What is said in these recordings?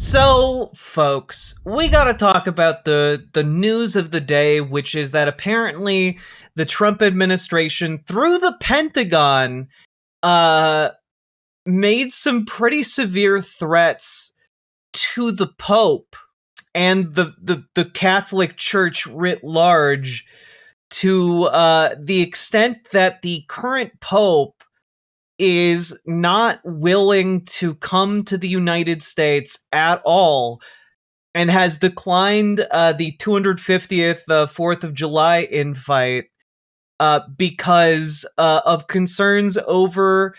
So, folks, we gotta talk about the news of the day, which is that apparently the Trump administration, through the Pentagon, uh, made some pretty severe threats to the Pope and the Catholic Church writ large, to the extent that the current Pope is not willing to come to the United States at all and has declined the 250th 4th of July invite because of concerns over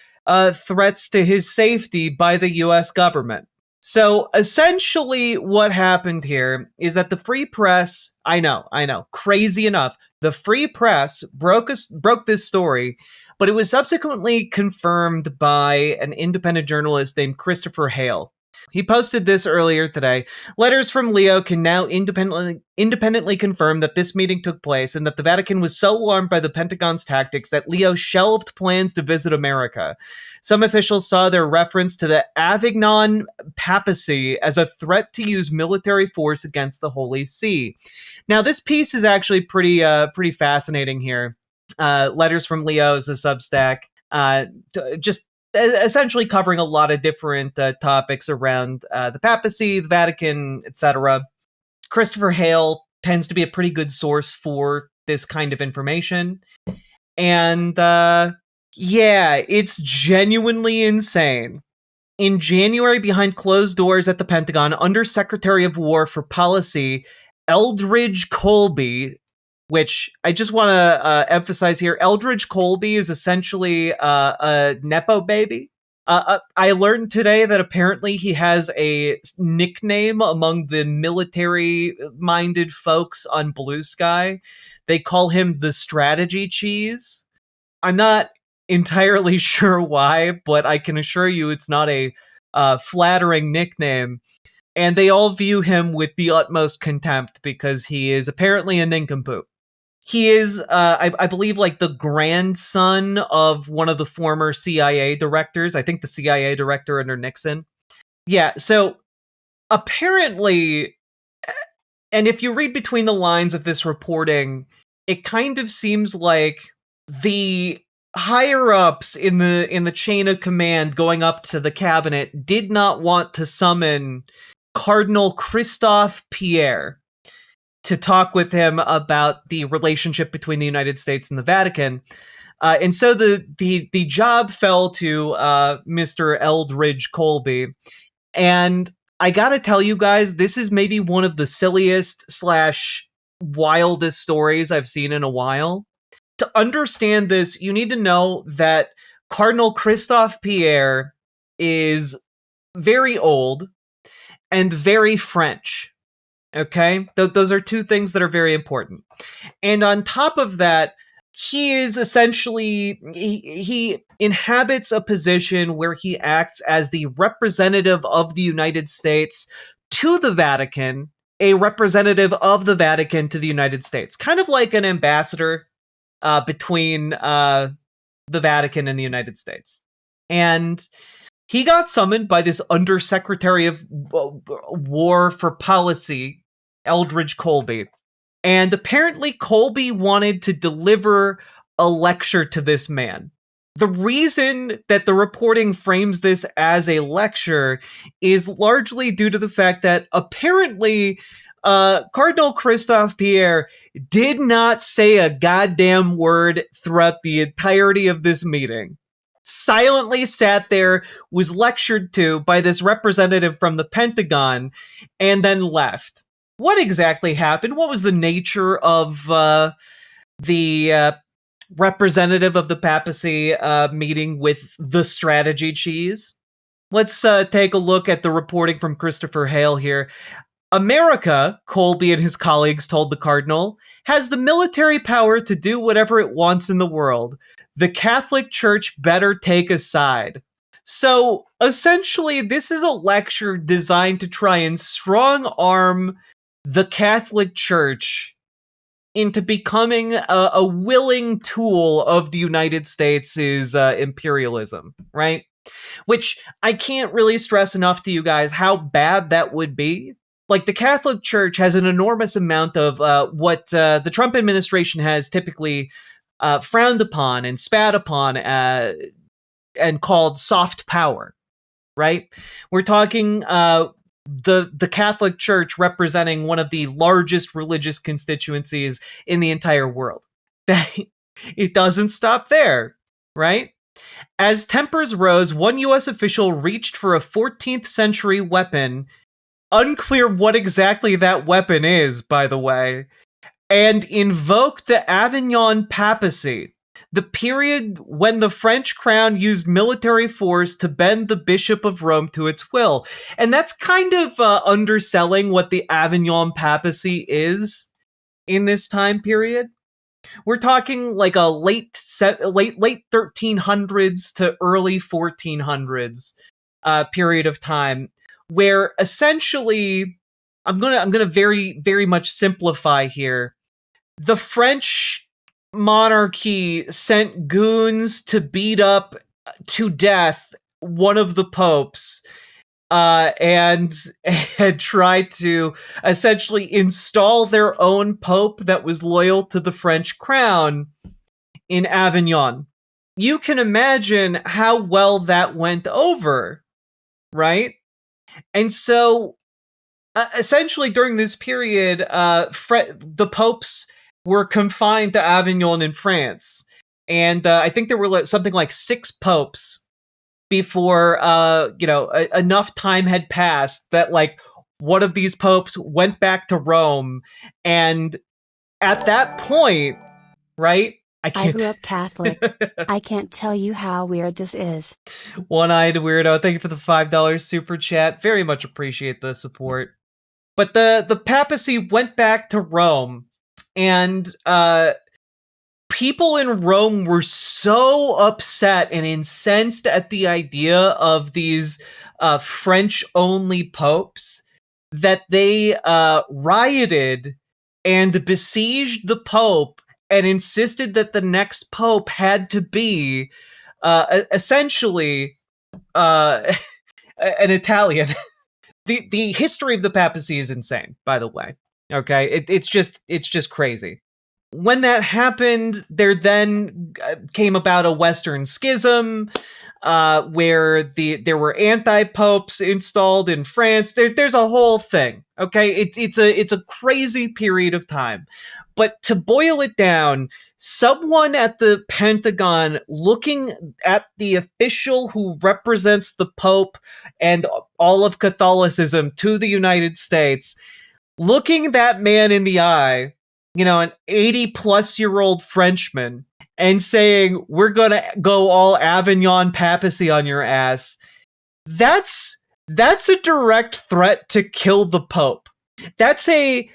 threats to his safety by the US government. So essentially, what happened here is that the Free Press, I know, crazy enough, the Free Press broke this story, but it was subsequently confirmed by an independent journalist named Christopher Hale. He posted this earlier today. Letters from Leo can now independently confirm that this meeting took place and that the Vatican was so alarmed by the Pentagon's tactics that Leo shelved plans to visit America. Some officials saw their reference to the Avignon Papacy as a threat to use military force against the Holy See. Now, this piece is actually pretty fascinating here. Letters from Leo is a Substack. Just essentially covering a lot of different topics around the papacy, the Vatican, etc. Christopher Hale tends to be a pretty good source for this kind of information. And yeah, it's genuinely insane. In January, behind closed doors at the Pentagon, Undersecretary of War for Policy, Eldridge Colby, which I just want to emphasize here, Eldridge Colby is essentially a Nepo baby. I learned today that apparently he has a nickname among the military-minded folks on Blue Sky. They call him the Strategy Cheese. I'm not entirely sure why, but I can assure you it's not a flattering nickname. And they all view him with the utmost contempt because he is apparently a nincompoop. He is, I believe, like the grandson of one of the former CIA directors. I think the CIA director under Nixon. Yeah, so apparently, and if you read between the lines of this reporting, it kind of seems like the higher-ups in the chain of command going up to the cabinet did not want to summon Cardinal Christophe Pierre to talk with him about the relationship between the United States and the Vatican. And so the job fell to Mr. Eldridge Colby. And I gotta tell you guys, this is maybe one of the silliest / wildest stories I've seen in a while. To understand this, you need to know that Cardinal Christophe Pierre is very old and very French. Okay? Those are two things that are very important. And on top of that, he is essentially, he inhabits a position where he acts as the representative of the United States to the Vatican, a representative of the Vatican to the United States. Kind of like an ambassador between the Vatican and the United States. And he got summoned by this Undersecretary of War for Policy, Eldridge Colby. And apparently Colby wanted to deliver a lecture to this man. The reason that the reporting frames this as a lecture is largely due to the fact that apparently Cardinal Christophe Pierre did not say a goddamn word throughout the entirety of this meeting. Silently sat there, was lectured to by this representative from the Pentagon, and then left. What exactly happened? What was the nature of the representative of the papacy meeting with the Strategy Cheese? Let's take a look at the reporting from Christopher Hale here. America, Colby and his colleagues told the Cardinal, has the military power to do whatever it wants in the world. The Catholic Church better take a side. So, essentially, this is a lecture designed to try and strong-arm the Catholic Church into becoming a willing tool of the United States' imperialism, right? Which I can't really stress enough to you guys how bad that would be. Like, the Catholic Church has an enormous amount of what the Trump administration has typically frowned upon and spat upon and called soft power, right? We're talking the Catholic Church representing one of the largest religious constituencies in the entire world. It doesn't stop there, right? As tempers rose, one U.S. official reached for a 14th century weapon, unclear what exactly that weapon is, by the way, and invoked the Avignon Papacy, the period when the French crown used military force to bend the Bishop of Rome to its will. And that's kind of underselling what the Avignon Papacy is in this time period. We're talking like a late 1300s to early 1400s period of time, where essentially, I'm gonna very, very much simplify here. The French monarchy sent goons to beat up to death one of the popes, and had tried to essentially install their own pope that was loyal to the French crown in Avignon. You can imagine how well that went over, right? And so, essentially, during this period, the popes were confined to Avignon in France. And I think there were something like 6 popes before enough time had passed that like one of these popes went back to Rome. And at that point, right? I grew up Catholic. I can't tell you how weird this is. One-eyed weirdo, thank you for the $5 super chat. Very much appreciate the support. But the papacy went back to Rome, and people in Rome were so upset and incensed at the idea of these French-only popes that they rioted and besieged the Pope and insisted that the next Pope had to be essentially an Italian. The history of the papacy is insane, by the way. Okay, it's just crazy. When that happened, there then came about a Western Schism, where there were anti-popes installed in France. There's a whole thing. Okay, it's a crazy period of time. But to boil it down, someone at the Pentagon looking at the official who represents the Pope and all of Catholicism to the United States, looking that man in the eye, an 80-plus-year-old Frenchman, and saying, we're gonna go all Avignon Papacy on your ass, that's a direct threat to kill the Pope. That's a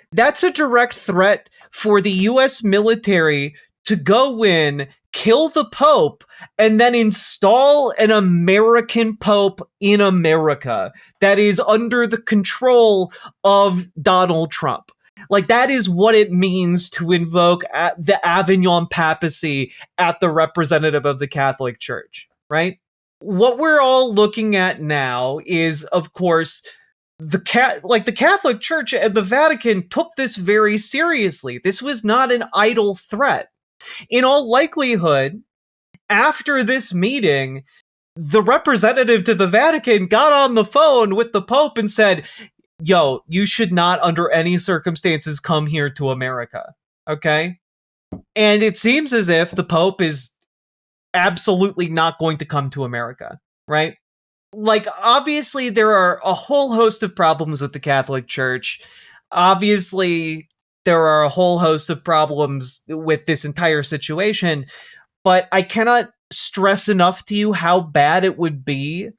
direct threat for the U.S. military to go in, kill the Pope, and then install an American Pope in America that is under the control of Donald Trump. Like, that is what it means to invoke the Avignon Papacy at the representative of the Catholic Church, right? What we're all looking at now is, of course, the Catholic Church and the Vatican took this very seriously. This was not an idle threat. In all likelihood, after this meeting, the representative to the Vatican got on the phone with the Pope and said, yo, you should not under any circumstances come here to America, okay? And it seems as if the Pope is absolutely not going to come to America, right? Like, obviously, there are a whole host of problems with the Catholic Church. Obviously, there are a whole host of problems with this entire situation, but I cannot stress enough to you how bad it would be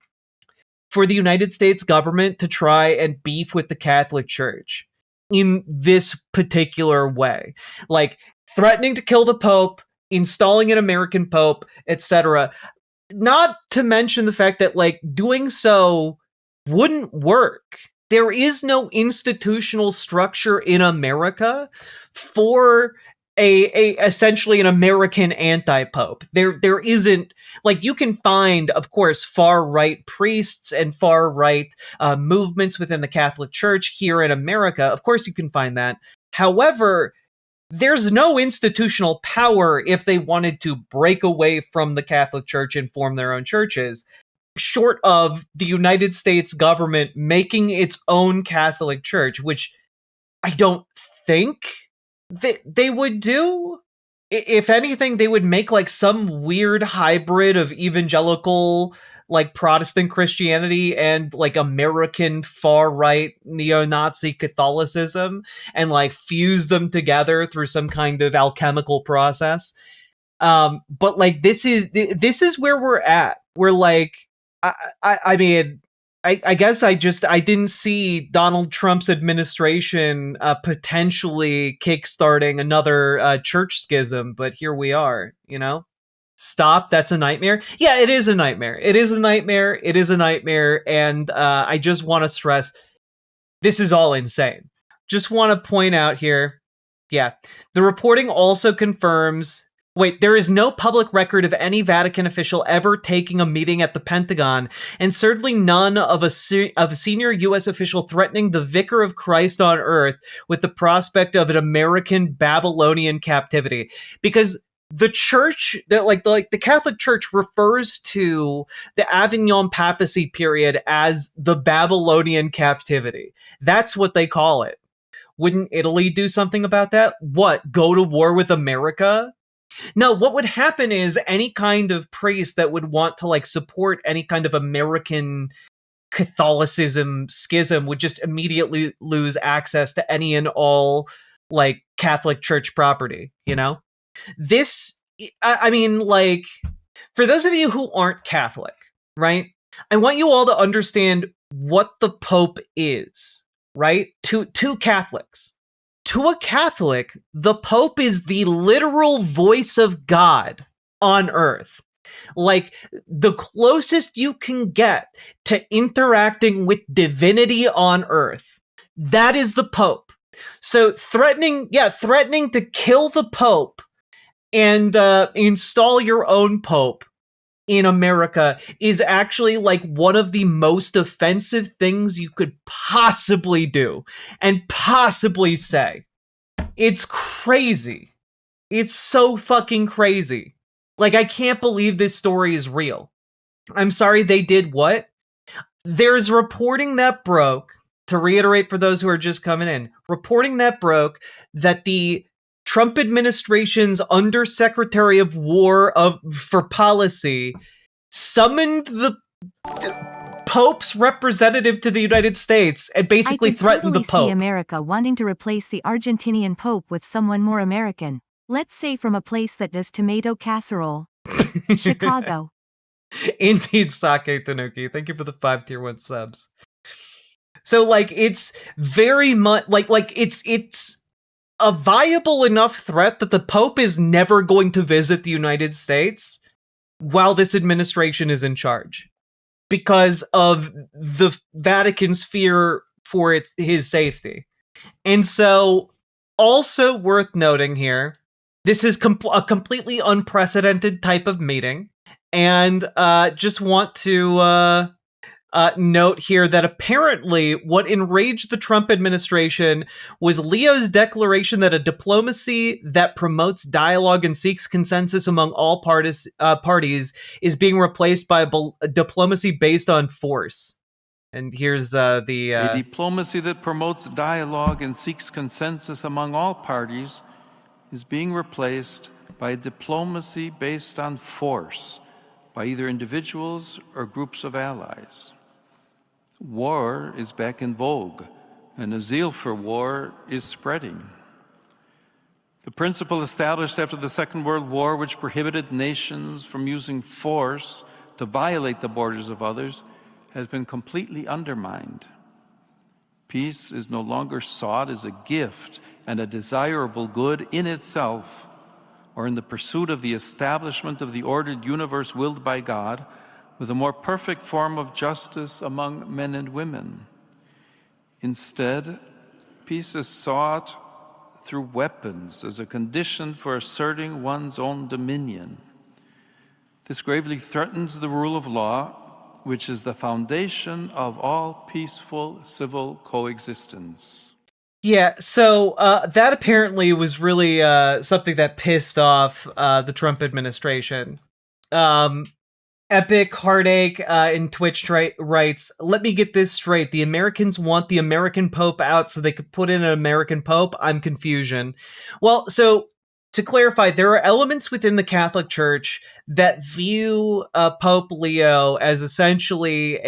for the United States government to try and beef with the Catholic Church in this particular way. Like, threatening to kill the Pope, installing an American Pope, etc. Not to mention the fact that, like, doing so wouldn't work. There is no institutional structure in America for essentially an American anti-pope. There isn't, like, you can find, of course, far-right priests and far-right movements within the Catholic Church here in America. Of course you can find that. However, there's no institutional power if they wanted to break away from the Catholic Church and form their own churches, short of the United States government making its own Catholic Church, which I don't think they would do. If anything, they would make like some weird hybrid of evangelical, like Protestant Christianity and like American far-right neo-Nazi Catholicism and like fuse them together through some kind of alchemical process. But like this is where we're at. We're like, I mean, I guess I didn't see Donald Trump's administration potentially kickstarting another church schism, but here we are, you know? Stop, that's a nightmare. Yeah, it is a nightmare. It is a nightmare. It is a nightmare. And I just want to stress, this is all insane. Just want to point out here, yeah, the reporting also confirms... Wait, there is no public record of any Vatican official ever taking a meeting at the Pentagon, and certainly none of a senior U.S. official threatening the Vicar of Christ on Earth with the prospect of an American Babylonian captivity. Because the church, the Catholic Church refers to the Avignon Papacy period as the Babylonian captivity. That's what they call it. Wouldn't Italy do something about that? What, go to war with America? No, what would happen is any kind of priest that would want to like support any kind of American Catholicism schism would just immediately lose access to any and all like Catholic Church property, you know? This, I mean, like, for those of you who aren't Catholic, right? I want you all to understand what the Pope is, right? To Catholics. To a Catholic, the Pope is the literal voice of God on earth. Like, the closest you can get to interacting with divinity on earth. That is the Pope. So threatening to kill the Pope and install your own Pope in America is actually like one of the most offensive things you could possibly do and possibly say. It's crazy. It's so fucking crazy. Like, I can't believe this story is real. I'm sorry, they did what? There's reporting that broke, to reiterate for those who are just coming in, reporting that broke that the Trump administration's Undersecretary of War for Policy summoned the Pope's representative to the United States and basically threatened the Pope. I can totally see America wanting to replace the Argentinian Pope with someone more American. Let's say from a place that does tomato casserole. Chicago. Indeed, Sake Tanuki. Thank you for the 5 tier 1 subs. So, like, it's very much like it's a viable enough threat that the Pope is never going to visit the United States while this administration is in charge, because of the Vatican's fear for his safety. And so, also worth noting here, this is a completely unprecedented type of meeting, and just want to note here that apparently what enraged the Trump administration was Leo's declaration that a diplomacy that promotes dialogue and seeks consensus among all parties is being replaced by a diplomacy based on force. And here's a diplomacy that promotes dialogue and seeks consensus among all parties is being replaced by a diplomacy based on force by either individuals or groups of allies. War is back in vogue, and a zeal for war is spreading. The principle established after the Second World War, which prohibited nations from using force to violate the borders of others, has been completely undermined. Peace is no longer sought as a gift and a desirable good in itself, or in the pursuit of the establishment of the ordered universe willed by God, with a more perfect form of justice among men and women. Instead, peace is sought through weapons as a condition for asserting one's own dominion. This gravely threatens the rule of law, which is the foundation of all peaceful civil coexistence. Yeah, so that apparently was really something that pissed off the Trump administration. Epic Heartache in Twitch writes, "Let me get this straight. The Americans want the American Pope out so they could put in an American Pope? I'm confusion." Well, so to clarify, there are elements within the Catholic Church that view Pope Leo as essentially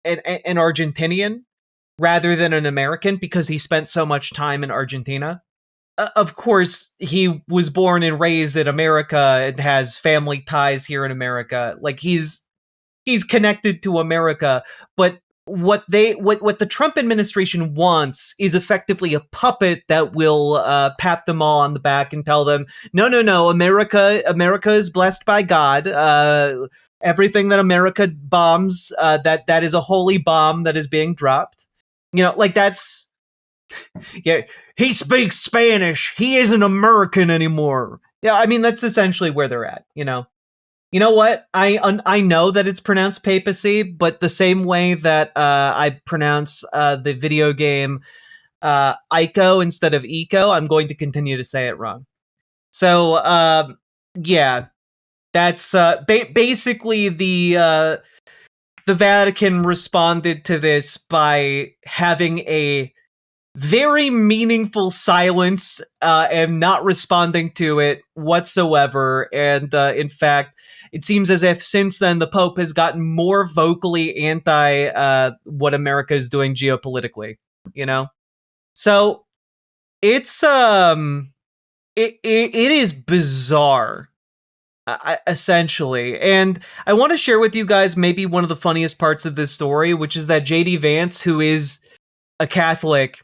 an Argentinian rather than an American because he spent so much time in Argentina. Of course, he was born and raised in America and has family ties here in America. Like he's connected to America, but what the Trump administration wants is effectively a puppet that will pat them all on the back and tell them, no, America is blessed by God. Everything that America bombs, that is a holy bomb that is being dropped. You know, like that's, yeah, he speaks Spanish. He isn't American anymore. Yeah, I mean, that's essentially where they're at, you know? You know what? I know that it's pronounced papacy, but the same way that I pronounce the video game Ico instead of Eco, I'm going to continue to say it wrong. So, yeah, that's basically the Vatican responded to this by having a very meaningful silence and not responding to it whatsoever. And in fact, it seems as if since then the Pope has gotten more vocally anti what America is doing geopolitically, you know? So it's it is bizarre. Essentially. And I want to share with you guys maybe one of the funniest parts of this story, which is that JD Vance, who is a Catholic,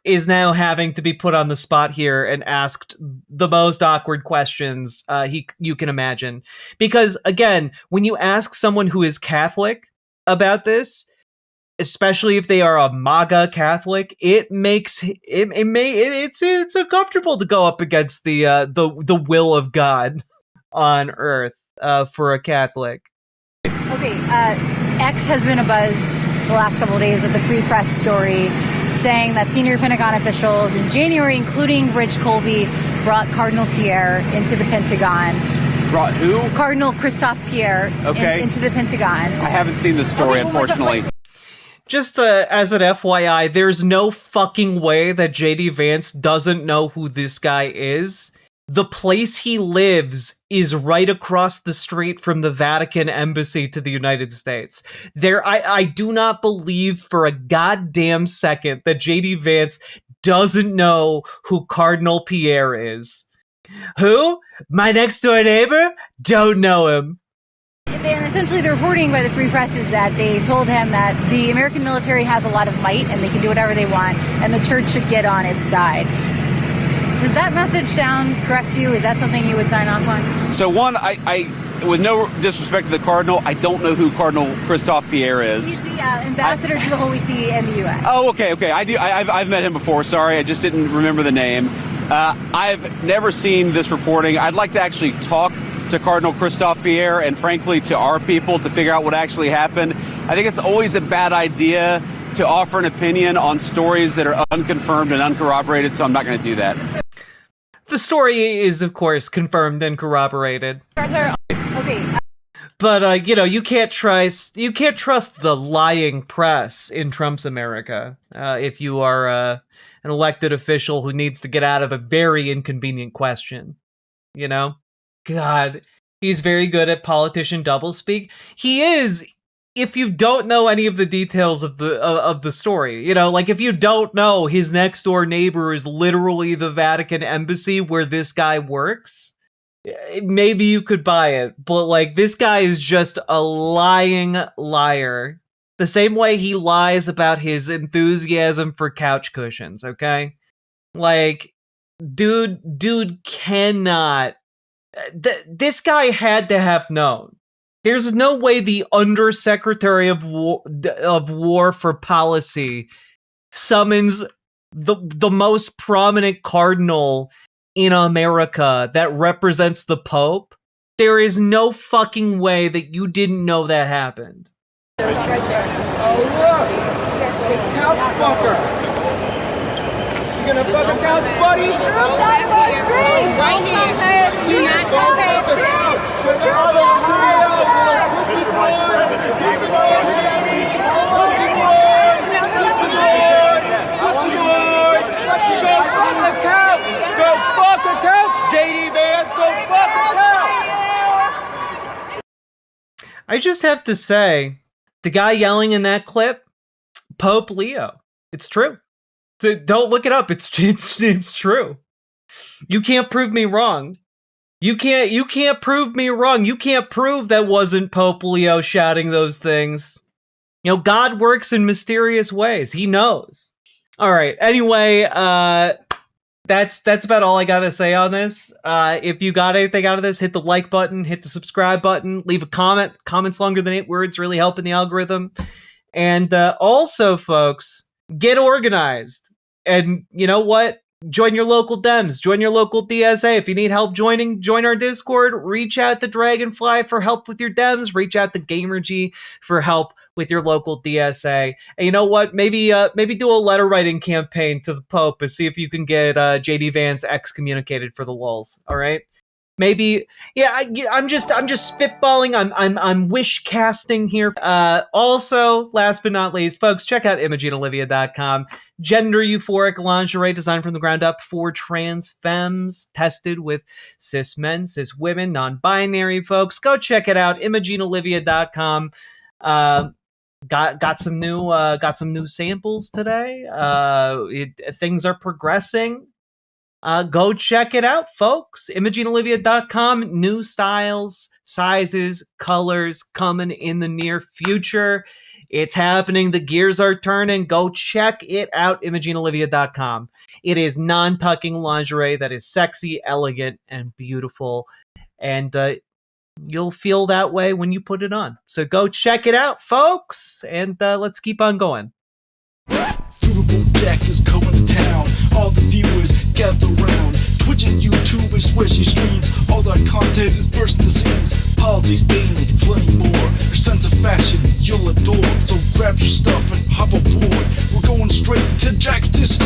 is now having to be put on the spot here and asked the most awkward questions you can imagine. Because again, when you ask someone who is Catholic about this, especially if they are a MAGA Catholic, it makes it's uncomfortable to go up against the will of God on earth for a Catholic. Okay, X has been abuzz the last couple of days with the Free Press story saying that senior Pentagon officials in January, including Eldridge Colby, brought Cardinal Pierre into the Pentagon. Brought who? Cardinal Christophe Pierre into the Pentagon. I haven't seen the story, unfortunately. Just as an FYI, there's no fucking way that JD Vance doesn't know who this guy is. The place he lives is right across the street from the Vatican embassy to the United States. I do not believe for a goddamn second that JD Vance doesn't know who Cardinal Pierre is. Who? My next door neighbor? Don't know him. And essentially the reporting by the Free Press is that they told him that the American military has a lot of might and they can do whatever they want and the church should get on its side. Does that message sound correct to you? Is that something you would sign off on? So one, I with no disrespect to the Cardinal, I don't know who Cardinal Christophe Pierre is. He's the ambassador to the Holy See in the U.S. Oh, okay. I do. I've met him before. Sorry, I just didn't remember the name. I've never seen this reporting. I'd like to actually talk to Cardinal Christophe Pierre and, frankly, to our people to figure out what actually happened. I think it's always a bad idea to offer an opinion on stories that are unconfirmed and uncorroborated, so I'm not going to do that. The story is, of course, confirmed and corroborated. Okay. But you can't trust the lying press in Trump's America. If you are an elected official who needs to get out of a very inconvenient question, you know, God, he's very good at politician doublespeak. He is. If you don't know any of the details of the story, you know, like if you don't know his next door neighbor is literally the Vatican embassy where this guy works, maybe you could buy it. But like this guy is just a lying liar. The same way he lies about his enthusiasm for couch cushions, okay? Like, dude cannot. This guy had to have known. There's no way the Undersecretary of War for Policy summons the most prominent cardinal in America that represents the Pope, there is no fucking way that you didn't know that happened. Oh look! It's Couch Fucker! You gonna fuck a couch, buddy? Troops out of our street! Right here! Do not come past the couch! Go fuck a couch, JD Vance! Go fuck a couch! I just have to say, the guy yelling in that clip, Pope Leo. It's true. Don't look it up. It's true. You can't prove me wrong. You can't prove me wrong. You can't prove that wasn't Pope Leo shouting those things. You know, God works in mysterious ways. He knows. All right. Anyway, that's about all I gotta say on this. If you got anything out of this, hit the like button, hit the subscribe button, leave a comment. Comments longer than 8 words really helping the algorithm. And also, folks, get organized. And you know what? Join your local Dems. Join your local DSA. If you need help join our Discord. Reach out to Dragonfly for help with your Dems. Reach out to GamerG for help with your local DSA. And you know what? Maybe do a letter writing campaign to the Pope and see if you can get JD Vance excommunicated for the lulz. All right. Maybe, yeah. I'm just spitballing. I'm wish casting here. Also, last but not least, folks, check out ImogeneOlivia.com. Gender euphoric lingerie designed from the ground up for trans femmes, tested with cis men, cis women, non-binary folks. Go check it out. ImogeneOlivia.com. Got some new samples today. Things are progressing. Go check it out, folks. ImogeneOlivia.com. New styles, sizes, colors coming in the near future. It's happening. The gears are turning. Go check it out, ImogeneOlivia.com. It is non-tucking lingerie that is sexy, elegant, and beautiful. And you'll feel that way when you put it on. So go check it out, folks. And let's keep on going. Riverboat Jack is coming to town. All the viewers gather round. Twitch and YouTube and Swishy streams. All that content is bursting the seams. Politics, gaming, plenty more. Your sense of fashion you'll adore. So grab your stuff and hop aboard. We're going straight to Jack's Discord.